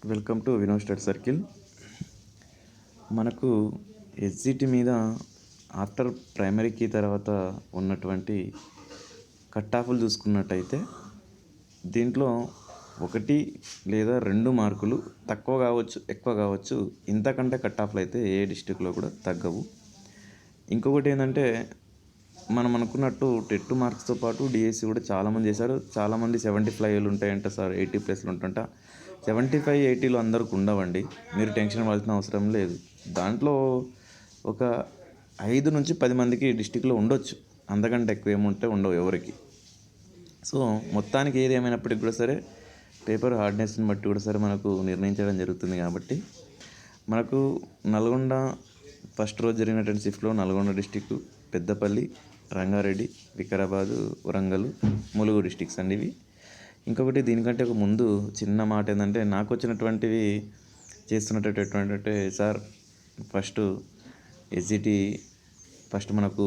Welcome to Vinod study circle. మనకు SGT మీద after ప్రైమరీకి తర్వాత ఉన్నటువంటి కట్ ఆఫ్లు చూసుకున్నట్టయితే దీంట్లో 1 లేదా 2 మార్కులు తక్కువ కావచ్చు, ఎక్కువ కావచ్చు. ఇంతకంటే కట్ ఆఫ్లు అయితే ఏ డిస్టిక్లో కూడా తగ్గవు. ఇంకొకటి ఏంటంటే మనం అనుకున్నట్టు టెట్ మార్క్స్తో పాటు డిఎస్సి కూడా చాలామంది చేశారు. చాలామంది 75 ఉంటాయంట సార్, 80+ ఉంటుంట. 75, 80 అందరికి ఉండవండి. మీరు టెన్షన్ పడాల్సిన అవసరం లేదు. దాంట్లో ఒక 5 నుంచి 10 మందికి డిస్టిక్లో ఉండొచ్చు, అంతకంటే ఎక్కువ ఏముంటే ఉండవు ఎవరికి. సో మొత్తానికి ఏది ఏమైనప్పటికీ కూడా సరే పేపర్ హార్డ్నెస్ని బట్టి కూడా సరే మనకు నిర్ణయించడం జరుగుతుంది. కాబట్టి మనకు నల్గొండ ఫస్ట్ రోజు జరిగినటువంటి షిఫ్ట్లో నల్గొండ డిస్టిక్, పెద్దపల్లి, రంగారెడ్డి, వికారాబాదు, వరంగల్, ములుగు డిస్టిక్స్ అండి ఇవి. ఇంకొకటి దీనికంటే ఒక ముందు చిన్న మాట ఏంటంటే, నాకు వచ్చినటువంటివి చేస్తున్నటువంటి సార్ ఫస్ట్ ఎస్జిటి ఫస్ట్ మనకు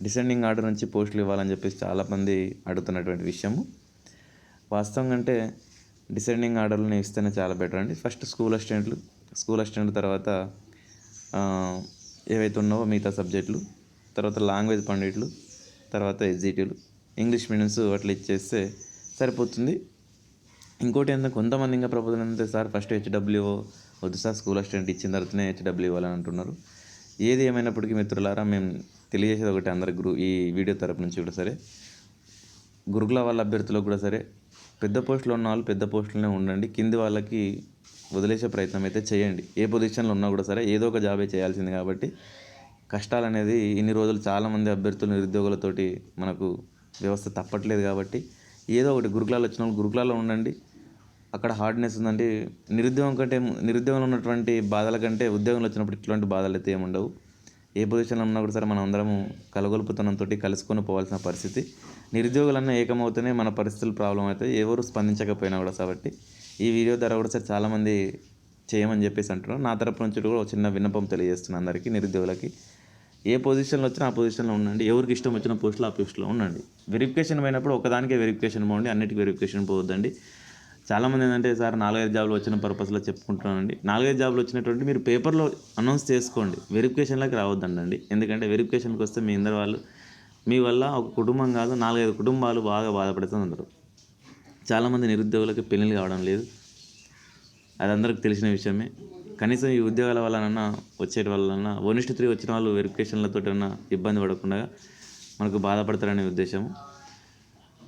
డిసెండింగ్ ఆర్డర్ నుంచి పోస్టులు ఇవ్వాలని చెప్పేసి చాలామంది అడుగుతున్నటువంటి విషయము. వాస్తవంగా అంటే డిసెండింగ్ ఆర్డర్లను ఇస్తేనే చాలా బెటర్ అండి. ఫస్ట్ స్కూల్ అసిస్టెంట్లు తర్వాత ఏవైతే ఉన్నావో మిగతా సబ్జెక్టులు, తర్వాత లాంగ్వేజ్ పండిట్లు, తర్వాత ఎస్జిటీలు, ఇంగ్లీష్ మీడియమ్స్ అట్లా ఇచ్చేస్తే సరిపోతుంది. ఇంకోటి ఏంటంటే కొంతమంది ఇంకా ప్రపోజల్ ఏంటంటే సార్ ఫస్ట్ హెచ్డబ్ల్యూఓ వద్దు సార్, స్కూల్ అసిస్టెంట్ ఇచ్చిన తర్వాతనే హెచ్డబ్ల్యూ ఇవ్వాలని అంటున్నారు. ఏది ఏమైనప్పటికీ మిత్రులారా, మేము తెలియజేసేది ఒకటి అందరికి ఈ వీడియో తరపు నుంచి కూడా సరే, గురుకుల వాళ్ళ అభ్యర్థులకు కూడా సరే పెద్ద పోస్టులో ఉన్న వాళ్ళు పెద్ద పోస్టులోనే ఉండండి. కింది వాళ్ళకి వదిలేసే ప్రయత్నం అయితే చేయండి. ఏ పొజిషన్లో ఉన్నా కూడా సరే ఏదో ఒక జాబే చేయాల్సింది. కాబట్టి కష్టాలు అనేది ఇన్ని రోజులు చాలామంది అభ్యర్థులు నిరుద్యోగులతోటి మనకు వ్యవస్థ తప్పట్లేదు. కాబట్టి ఏదో ఒకటి గురుకులాలు వచ్చిన వాళ్ళు గురుకులాల్లో ఉండండి. అక్కడ హార్డ్నెస్ ఉందండి. నిరుద్యోగంలో ఉన్నటువంటి బాధల కంటే ఉద్యోగంలో వచ్చినప్పుడు ఇట్లాంటి బాధలు అయితే ఏముండవు. ఏ పొజిషన్లో ఉన్నా కూడా సరే మనం అందరము కలగొలుపుతనంతో కలుసుకొని పోవాల్సిన పరిస్థితి. నిరుద్యోగులన్నా ఏకమవుతూనే మన పరిస్థితులు ప్రాబ్లం అవుతాయి, ఎవరు స్పందించకపోయినా కూడా. కాబట్టి ఈ వీడియో ద్వారా కూడా సరే చాలామంది చేయమని చెప్పేసి అంటున్నారు. నా తరపు నుంచి కూడా ఒక చిన్న విన్నపం తెలియజేస్తున్నాను అందరికీ నిరుద్యోగులకి. ఏ పొజిషన్లో వచ్చినా ఆ పొజిషన్లో ఉండండి. ఎవరికి ఇష్టం వచ్చిన పోస్టులో ఆ పోస్టులో ఉండండి. వెరిఫికేషన్ పోయినప్పుడు ఒకదానికే వెరిఫికేషన్ పోండి, అన్నిటికీ వెరిఫికేషన్ పోవద్దండి. చాలామంది ఏంటంటే సార్ 4-5 జాబులు వచ్చిన పర్పస్లో చెప్పుకుంటున్నానండి. 4-5 జాబులు వచ్చినటువంటి మీరు పేపర్లో అనౌన్స్ చేసుకోండి, వెరిఫికేషన్లోకి రావద్దండి. ఎందుకంటే వెరిఫికేషన్కి వస్తే మీ అందరి వాళ్ళు మీ వల్ల ఒక కుటుంబం కాదు 4-5 కుటుంబాలు బాగా బాధపడుతున్నారు. చాలామంది నిరుద్యోగులకి పెళ్ళిళ్ళు కావడం లేదు, అది అందరికి తెలిసిన విషయమే. కనీసం ఈ ఉద్యోగాల వల్లనన్నా వచ్చేటి వల్లనన్నా 1:3 వచ్చిన వాళ్ళు వెరిఫికేషన్లతోటన్నా ఇబ్బంది పడకుండా మనకు బాధపడతారనే ఉద్దేశం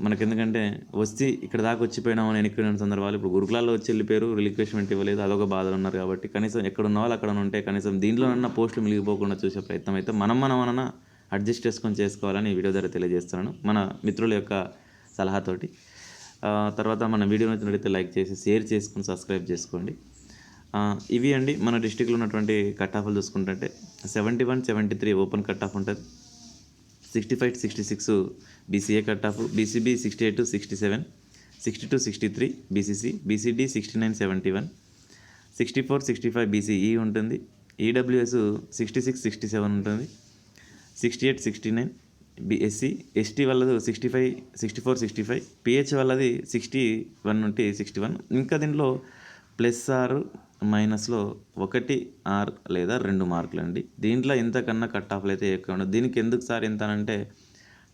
మనకు. ఎందుకంటే వచ్చి ఇక్కడ దాకా వచ్చిపోయినామని వెనక్కిపోయిన సందర్భాలు ఇప్పుడు గురుకులాల్లో వచ్చి వెళ్ళిపోయారు, రిలిక్వేష్మెంట్ ఇవ్వలేదు, అదొక బాధలు ఉన్నారు. కాబట్టి కనీసం ఎక్కడ ఉన్న వాళ్ళు అక్కడ ఉంటే కనీసం దీంట్లోనన్నా పోస్టులు మిగిలిపోకుండా చూసే ప్రయత్నం అయితే మనమన్నా అడ్జస్ట్ చేసుకోవాలని ఈ వీడియో ద్వారా తెలియజేస్తున్నాను, మన మిత్రుల యొక్క సలహాతోటి. తర్వాత మన వీడియో నచ్చినట్లయితే లైక్ చేసి షేర్ చేసుకుని సబ్స్క్రైబ్ చేసుకోండి. ఇవి అండి మన డిస్టిక్లో ఉన్నటువంటి కట్ ఆఫ్లు చూసుకుంటుంటే 71, 73 ఓపెన్ కట్ ఆఫ్ ఉంటుంది. 65, 66 BCA cut off, BCB 68, 67, 62, 63 BCC, BCD 69, 71, 64, 65 BCE ఉంటుంది. ఈడబ్ల్యూఎస్ 66, 67 ఉంటుంది. 68, 69 ఎస్సీ, ఎస్టీ వాళ్ళది 65, 64, 65, పిహెచ్ వాళ్ళది 61 నుండి 61. ఇంకా దీంట్లో +R మైనస్లో 1 R లేదా 2 మార్కులు అండి. దీంట్లో ఇంతకన్నా కట్ ఆఫ్లు అయితే ఎక్కువ ఉండదు. దీనికి ఎందుకు సార్ ఎంత అంటే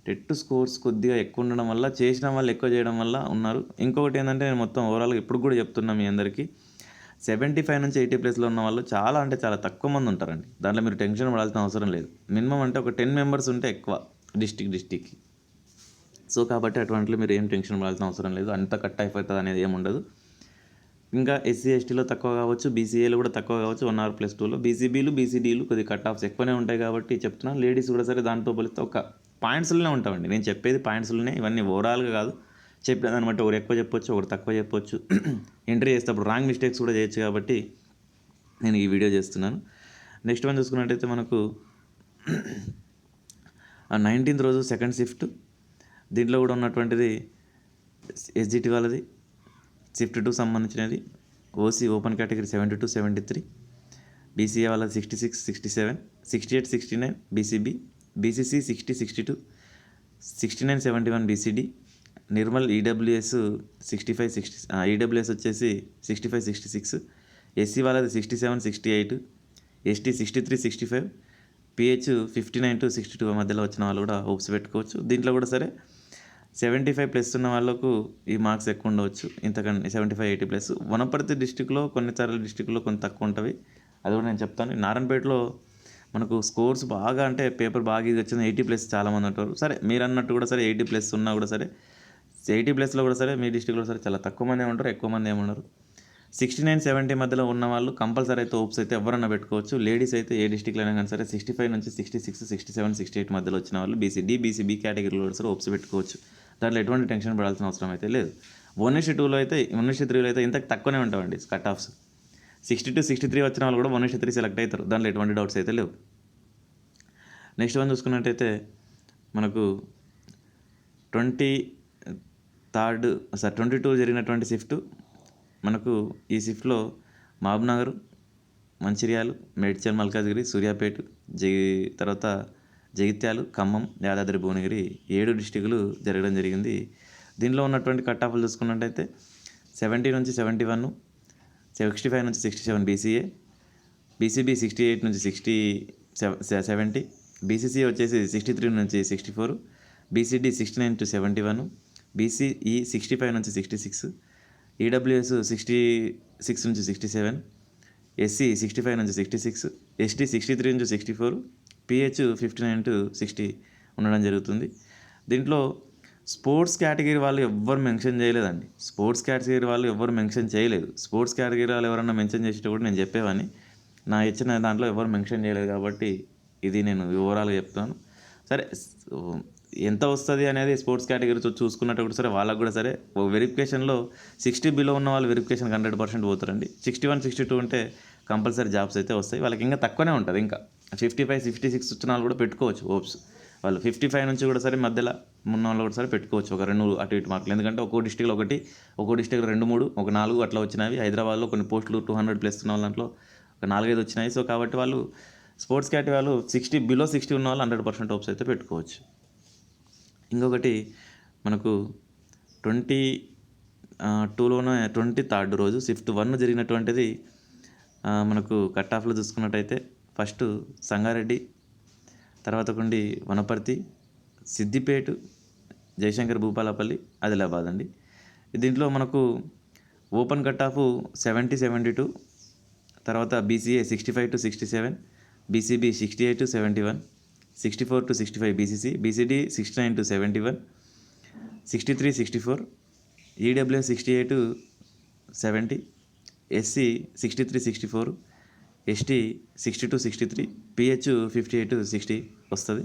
టెట్ స్కోర్స్ కొద్దిగా ఎక్కువ ఉండడం వల్ల, చేసిన వాళ్ళు ఎక్కువ చేయడం వల్ల ఉన్నారు. ఇంకొకటి ఏంటంటే నేను మొత్తం ఓవరాల్గా ఇప్పుడు కూడా చెప్తున్నా మీ అందరికీ, 75 నుంచి 80+ ఉన్న వాళ్ళు చాలా అంటే చాలా తక్కువ మంది ఉంటారండి. దాంట్లో మీరు టెన్షన్ పడాల్సిన అవసరం లేదు. మినిమం అంటే ఒక 10 మెంబర్స్ ఉంటే ఎక్కువ డిస్టిక్కి. సో కాబట్టి అటువంటిలో మీరు ఏం టెన్షన్ పడాల్సిన అవసరం లేదు. అంత కట్ అయిపోతుంది అనేది ఏముండదు. ఇంకా ఎస్సీ ఎస్టీలో తక్కువ కావచ్చు, బీసీఏలో కూడా తక్కువ కావచ్చు 1R+2లో. బీసీబీలు బీసీడీలు కొద్దిగా కట్ ఆఫ్స్ ఎక్కువనే ఉంటాయి కాబట్టి చెప్తున్నా. లేడీస్ కూడా సరే దాంతో పోలిస్తే ఒక పాయింట్స్లోనే ఉంటామండి. నేను చెప్పేది పాయింట్స్లోనే, ఇవన్నీ ఓవరాల్గా కాదు. చెప్పేదాన్ని బట్టి ఒకరు ఎక్కువ చెప్పొచ్చు, ఒకరు తక్కువ చెప్పొచ్చు. ఎంట్రీ చేసేటప్పుడు రాంగ్ మిస్టేక్స్ కూడా చేయొచ్చు. కాబట్టి నేను ఈ వీడియో చేస్తున్నాను. నెక్స్ట్ వన్ చూసుకున్నట్టయితే మనకు 19th రోజు సెకండ్ షిఫ్ట్. దీంట్లో కూడా ఉన్నటువంటిది ఎస్జిటి వాళ్ళది షిఫ్ట్ 2 సంబంధించినది. ఓసీ ఓపెన్ కేటగిరీ 72, 73, బీసీఏ వాళ్ళది 66, 67, 68, 69 BCB, BCC 60, 62, 69, 71 BCD, Nirmal EWS 65-60, EWS వచ్చేసి 65-66, ఎస్సీ వాళ్ళది 67-68, ఎస్టీ 63-65, పిహెచ్ 59-62 మధ్యలో వచ్చిన వాళ్ళు కూడా హోప్స్ పెట్టుకోవచ్చు. దీంట్లో కూడా సరే 75+ ఉన్న వాళ్ళకు ఈ మార్క్స్ ఎక్కువ ఉండవచ్చు, ఇంతకన్నా 75-80+. వనపర్తి డిస్టిక్లో కొన్నిసార్లు డిస్టిక్లో కొంత తక్కువ ఉంటుంది, అది కూడా నేను చెప్తాను. నారాయణపేటలో మనకు స్కోర్స్ బాగా అంటే పేపర్ బాగా ఇది వచ్చింది 80+ చాలామంది ఉంటారు. సరే మీరు అన్నట్టు కూడా సరే 80+ ఉన్నా కూడా సరే 80+లో కూడా సరే మీ డిస్టిక్లో సరే చాలా తక్కువ మంది ఉంటారు, ఎక్కువ మంది ఏమన్నారు. 69-70 మధ్యలో ఉన్న వాళ్ళు కంపల్సరీ అయితే హోప్స్ అయితే ఎవరన్నా పెట్టుకోవచ్చు. లేడీస్ అయితే ఏ డిస్టిక్లో అయినా కానీ సరే 65 నుంచి 66, 67, 68 మధ్యలో వచ్చిన వాళ్ళు బీసీ కేటగిరీలో కూడా సరే హోప్స్ పెట్టుకోవచ్చు. దాంట్లో ఎటువంటి టెన్షన్ పడాల్సిన అవసరం అయితే లేదు. 1:2లో అయితే 1:3లో అయితే ఇంత తక్కువనే ఉంటామండి కట్ ఆఫ్స్. 60-63 వచ్చిన వాళ్ళు కూడా 1:3 సెలెక్ట్ అవుతారు, దాంట్లో ఎటువంటి డౌట్స్ అయితే లేవు. నెక్స్ట్ వన్ చూసుకున్నట్టయితే మనకు 22 జరిగినటువంటి షిఫ్ట్. మనకు ఈ షిఫ్ట్లో మహబూబ్నగర్, మంచిర్యాల, మేడ్చల్, మల్కాజ్గిరి, సూర్యాపేట, తర్వాత జగిత్యాల, ఖమ్మం, యాదాద్రి భువనగిరి 7 డిస్టిక్లు జరగడం జరిగింది. దీనిలో ఉన్నటువంటి కట్ ఆఫ్లు చూసుకున్నట్టయితే 70 నుంచి 71, 65 నుంచి 67 బీసీఏ, బీసీబీ 68 నుంచి 70, బీసీసీ వచ్చేసి 63 నుంచి 64, బీసీడీ 69 to 71, బీసీఈ 65 నుంచి 66, ఈడబ్ల్యూఎస్ 66 నుంచి 67, ఎస్సీ 65 నుంచి 66, ఎస్టీ 63 నుంచి 64, పిహెచ్ 59 to 60 ఉండడం జరుగుతుంది. దీంట్లో స్పోర్ట్స్ కేటగిరీ వాళ్ళు ఎవ్వరు మెన్షన్ చేయలేదండి. స్పోర్ట్స్ కేటగిరీ వాళ్ళు ఎవ్వరు మెన్షన్ చేయలేదు. స్పోర్ట్స్ కేటగిరీ వాళ్ళు ఎవరన్నా మెన్షన్ చేసేట కూడా నేను చెప్పేవాడిని. నా ఇచ్చిన దాంట్లో ఎవరు మెన్షన్ చేయలేదు కాబట్టి ఇది నేను ఓవరాల్గా చెప్తాను. సరే ఎంత వస్తుంది అనేది స్పోర్ట్స్ కేటగిరీ చూసుకున్నట్టు కూడా సరే వాళ్ళకు కూడా సరే వెరిఫికేషన్లో 60 బిలో ఉన్న వాళ్ళు వెరిఫికేషన్కి 100% పోతారండి. 61, 62 ఉంటే కంపల్సరీ జాబ్స్ అయితే వస్తాయి. వాళ్ళకి ఇంకా తక్కువనే ఉంటుంది. ఇంకా 55, 56 వచ్చిన వాళ్ళు కూడా పెట్టుకోవచ్చు హోప్స్. వాళ్ళు 55 నుంచి కూడా సరే మధ్యలో ఉన్న వాళ్ళు కూడా సరే పెట్టుకోవచ్చు, ఒక 2 అటు ఇటు మార్కులు. ఎందుకంటే ఒక్కో డిస్టిక్లో ఒక్కో డిస్టిక్లో 2, 3, ఒక 4 అట్లా వచ్చినాయి. హైదరాబాద్లో కొన్ని పోస్టులు 200+ ఉన్న దాంట్లో ఒక 4-5 వచ్చినాయి. సో కాబట్టి వాళ్ళు స్పోర్ట్స్ కేటగిరీ వాళ్ళు 60 ఉన్న వాళ్ళు 100% హోప్స్ అయితే పెట్టుకోవచ్చు. ఇంకొకటి మనకు 22లోనే 23rd రోజు షిఫ్ట్ 1 జరిగినటువంటిది. మనకు కట్ ఆఫ్లో చూసుకున్నట్టయితే ఫస్ట్ సంగారెడ్డి, తర్వాత కొండి వనపర్తి, సిద్దిపేట, జయశంకర్ భూపాలపల్లి, ఆదిలాబాద్ అండి. దీంట్లో మనకు ఓపెన్ కట్ ఆఫ్ 70-72, తర్వాత BCA 65 to 67, BCB 68 to 71, 64 to 65 BCC, BCD 69 to 71, 63-64, EWS 68 to 70, SC 63-64, ST 60 to 63, PH 58 to 60 వస్తుంది.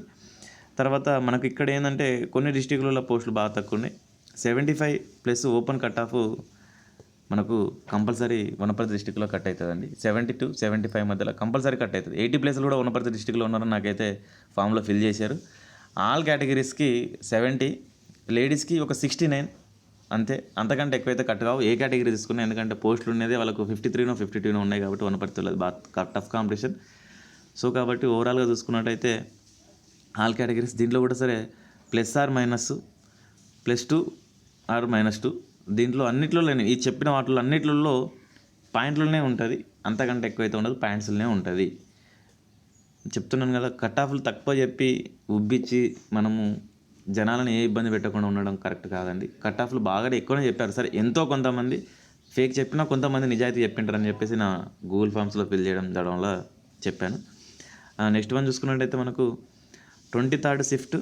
తర్వాత మనకు ఇక్కడ ఏంటంటే కొన్ని డిస్టిక్లలో పోస్టులు బాగా తక్కువ ఉన్నాయి. 75+ ఓపెన్ కట్ ఆఫ్ మనకు కంపల్సరీ వనపర్తి డిస్టిక్లో కట్ అవుతుందండి. 70 to 75 మధ్యలో కంపల్సరీ కట్ అవుతుంది. 80+ కూడా వనపర్తి డిస్టిక్లో ఉన్నారని నాకైతే ఫామ్లో ఫిల్ చేశారు. ఆల్ కేటగిరీస్కి 70, లేడీస్కి ఒక 69 అంతే, అంతకంటే ఎక్కువైతే కట్ కావు. ఏ కేటగిరీ తీసుకున్నా, ఎందుకంటే పోస్టులు ఉన్నది వాళ్ళకు 53, 52 ఉన్నాయి కాబట్టి వనపర్తిలో బాగా టఫ్ కాంపిటీషన్. సో కాబట్టి ఓవరాల్గా చూసుకున్నట్టయితే ఆల్ కేటగిరీస్ దీంట్లో కూడా సరే +or -+2 or -2 దీంట్లో అన్నిట్లో లేని ఈ చెప్పిన వాటిలో అన్నిట్లలో పాయింట్లనే ఉంటుంది, అంతకంటే ఎక్కువైతే ఉండదు, పాయింట్స్లోనే ఉంటుంది. చెప్తున్నాను కదా, కట్ ఆఫ్లు తక్కువ చెప్పి ఉబ్బిచ్చి మనము జనాలను ఏ ఇబ్బంది పెట్టకుండా ఉండడం కరెక్ట్ కాదండి. కట్ ఆఫ్లు బాగా ఎక్కువనే చెప్పారు. సరే ఎంతో కొంతమంది ఫేక్ చెప్పినా కొంతమంది నిజాయితీ చెప్పింటారని చెప్పేసి నా గూగుల్ ఫామ్స్లో ఫిల్ చేయడం వల్ల చెప్పాను. నెక్స్ట్ వన్ చూసుకున్నట్టయితే మనకు 23rd షిఫ్ట్.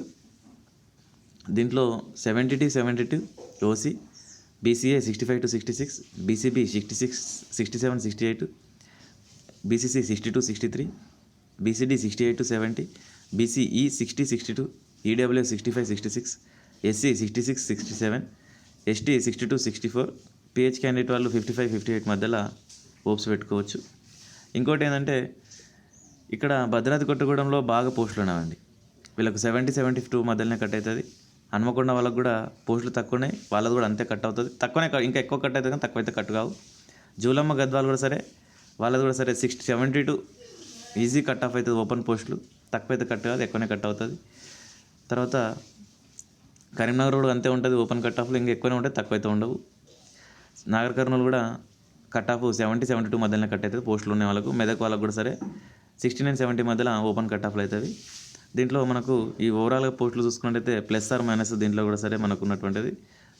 దీంట్లో 70-72 OC, BCA 65 to 66, BCB 66, 67, 68, BCC 60 to 63, BCD 68 to 70, BCE 60-62, EWS 65-66, SC 66-67, ST 60 to 64. PH candidate వాళ్ళు 55-58 మధ్యలో హోప్స్ పెట్టుకోవచ్చు. ఇంకోటి ఏంటంటే ఇక్కడ భద్రాద్రి కొత్తగూడెంలో బాగా పోస్టులు ఉన్నాయండి. వీళ్ళకు 70-72 మధ్యలోనే కట్ అవుతుంది. హన్మకొండ వాళ్ళకు కూడా పోస్టులు తక్కువ ఉన్నాయి, వాళ్ళది కూడా అంతే కట్ అవుతుంది. తక్కువనే, ఇంకా ఎక్కువ కట్ అవుతుంది కానీ తక్కువ అయితే కట్ కావు. జూలమ్మ గద్వాలు కూడా సరే, వాళ్ళది కూడా సరే 72 ఈజీ కట్ ఆఫ్ అవుతుంది. ఓపెన్ పోస్టులు తక్కువ అయితే కట్ కాదు, ఎక్కువనే కట్ అవుతుంది. తర్వాత కరీంనగర్ కూడా అంతే ఉంటుంది, ఓపెన్ కట్ ఆఫ్లు ఇంకా ఎక్కువనే ఉంటాయి, తక్కువైతే ఉండవు. నాగర్ కర్నూలు కూడా కట్ ఆఫ్ 70-72 మధ్యలో కట్ అవుతుంది పోస్టులు ఉన్న వాళ్ళకు. మెదక్ వాళ్ళకు కూడా సరే 69-70 మధ్యలో ఓపెన్ కట్ ఆఫ్లు అవుతుంది. దీంట్లో మనకు ఈ ఓవరాల్గా పోస్టులు చూసుకున్నట్టయితే ప్లస్ ఆర్ మైనస్ దీంట్లో కూడా సరే మనకు ఉన్నటువంటిది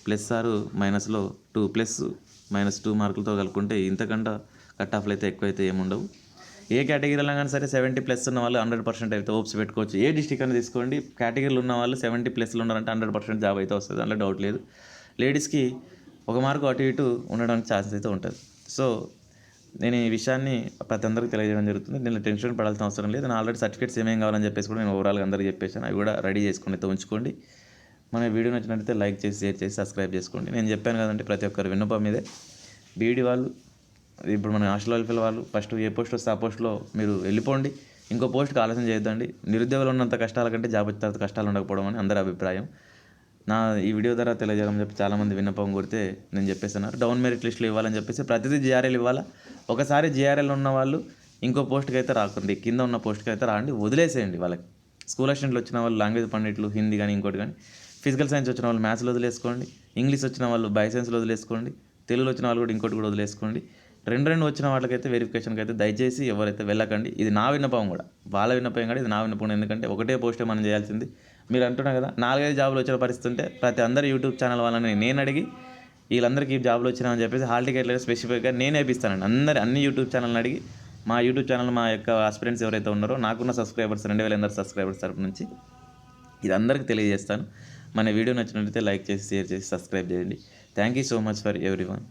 ప్లస్ ఆర్ మైనస్లో 2 -2 మార్కులతో కలుపుకుంటే ఇంతకంటే కట్ ఆఫ్లు అయితే ఎక్కువైతే ఏముండవు. ఏ కేటగిరీలో కానీ సరే 70+ ఉన్న వాళ్ళు 100% అయితే హోప్స్ పెట్టుకోవచ్చు. ఏ డిస్టిక్ అని తీసుకోండి, కేటగిరీలు ఉన్న వాళ్ళు 70+ ఉన్నారంటే 100% జాబ్ అయితే వస్తుంది, అందులో డౌట్ లేదు. లేడీస్కి 1 మార్కు అటు ఇటు ఉండడానికి ఛాన్స్ అయితే ఉంటుంది. సో నేను ఈ విషయాన్ని ప్రతి అందరికీ తెలియజేయడం జరుగుతుంది. నేను టెన్షన్ పడాల్సిన అవసరం లేదు. నేను ఆల్రెడీ సర్టిఫికేట్స్ ఏమేం కావాలని చెప్పేసి కూడా నేను ఓవరాల్గా అందరికీ చెప్పేసాను. అవి కూడా రెడీ చేసుకుని అయితే ఉంచుకోండి. మన వీడియో నచ్చినట్లయితే లైక్ చేసి, షేర్ చేసి, సబ్స్క్రైబ్ చేసుకోండి. నేను చెప్పాను కదండి, ప్రతి ఒక్కరు విన్నపం మీదే. బీఈడీ వాళ్ళు, ఇప్పుడు మన హాస్టల్ వెల్ఫేర్ వాళ్ళు ఫస్ట్ ఏ పోస్ట్ వస్తే ఆ పోస్ట్లో మీరు వెళ్ళిపోండి. ఇంకో పోస్ట్కి ఆలోచన చేయొద్దండి. నిరుద్యోగులు ఉన్నంత కష్టాల కంటే జాబ్ వచ్చిన తర్వాత కష్టాలు ఉండకపోవడం అని అందరి అభిప్రాయం. నా ఈ వీడియో ద్వారా తెలియజేయడం చెప్పి చాలామంది విన్నపం కొడితే నేను చెప్పేస్తున్నారు. డౌన్ మెరిట్ లిస్టులు ఇవ్వాలని చెప్పేసి ప్రతిదీ జిఆర్ఎల్ ఇవ్వాలా. ఒకసారి జిఆర్ఎల్ ఉన్న వాళ్ళు ఇంకో పోస్ట్కి అయితే రాకండి, కింద ఉన్న పోస్ట్కి అయితే రాండి, వదిలేసేయండి. వాళ్ళకి స్కూల్ అసిస్టెంట్లు వచ్చిన వాళ్ళు లాంగ్వేజ్ పండిట్లు, హిందీ కానీ ఇంకోటి కానీ, ఫిజికల్ సైన్స్ వచ్చిన వాళ్ళు మ్యాథ్స్లో వదిలేసుకోండి, ఇంగ్లీష్ వచ్చిన వాళ్ళు బయోసైన్స్లో వదిలేసుకోండి, తెలుగులో వచ్చిన వాళ్ళు కూడా ఇంకోటి కూడా వదిలేసుకోండి. 2 వచ్చిన వాళ్ళకైతే వెరిఫికేషన్కి అయితే దయచేసి ఎవరైతే వెళ్ళకండి. ఇది నా విన్నపం కూడా, వాళ్ళ విన్నపం కూడా ఇది నా విన్నపం. ఎందుకంటే ఒకటే పోస్టే మనం చేయాల్సింది. మీరు అంటున్నారు కదా 4-5 జాబులు వచ్చిన పరిస్థితి ఉంటే ప్రతి అందరు యూట్యూబ్ ఛానల్ వాళ్ళని నేను అడిగి వీళ్ళందరికీ జాబులు వచ్చినామని చెప్పేసి హాల్ టికెట్లు స్పెసిఫిక్గా నేనే వేపిస్తానండి. అన్ని యూట్యూబ్ ఛానల్ని అడిగి, మా యూట్యూబ్ ఛానల్ మా యొక్క ఆస్పిరెంట్స్ ఎవరైతే ఉన్నారో, నాకున్న సబ్స్క్రైబర్స్ 2000 సబ్స్క్రైబర్స్ తరపు నుంచి ఇది అందరికీ తెలియజేస్తాను. మన వీడియో నచ్చినట్లయితే లైక్ చేసి, షేర్ చేసి, సబ్స్క్రైబ్ చేయండి. Thank you so much for everyone.